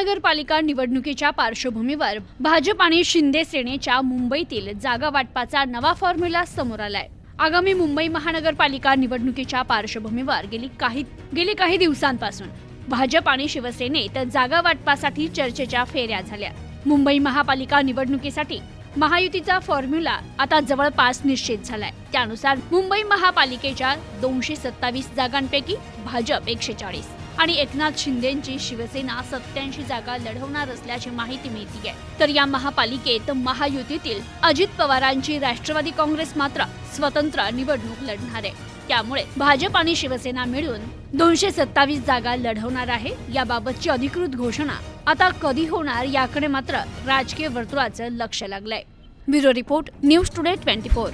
महानगरपालिका निवडणुकीच्या पार्श्वभूमीवर भाजप आणि शिंदे सेनेच्या मुंबईतील जागा वाटपाचा नवा फॉर्म्युला समोर आलाय। आगामी मुंबई महानगरपालिका निवडणुकीच्या पार्श्वभूमीवर गेली काही दिवसांपासून भाजप आणि शिवसेनेत जागा वाटपासाठी चर्चेच्या फेऱ्या झाल्या। मुंबई महापालिका निवडणुकीसाठी महायुतीचा फॉर्म्युला आता जवळपास निश्चित झालाय। त्यानुसार मुंबई महापालिकेच्या 227 जागांपैकी भाजप 140 आणि एकनाथ शिंदेंची शिवसेना 87 जागा लढवणार असल्याची माहिती मिळते। तर या महापालिकेत महायुतीतील अजित पवारांची राष्ट्रवादी काँग्रेस मात्र स्वतंत्र निवडणूक लढणार आहे। त्यामुळे भाजप आणि शिवसेना मिळून 227 जागा लढवणार आहे। याबाबतची अधिकृत घोषणा आता कधी होणार याकडे मात्र राजकीय वर्तुळाचं लक्ष लागलंय। Bureau report, news today 24।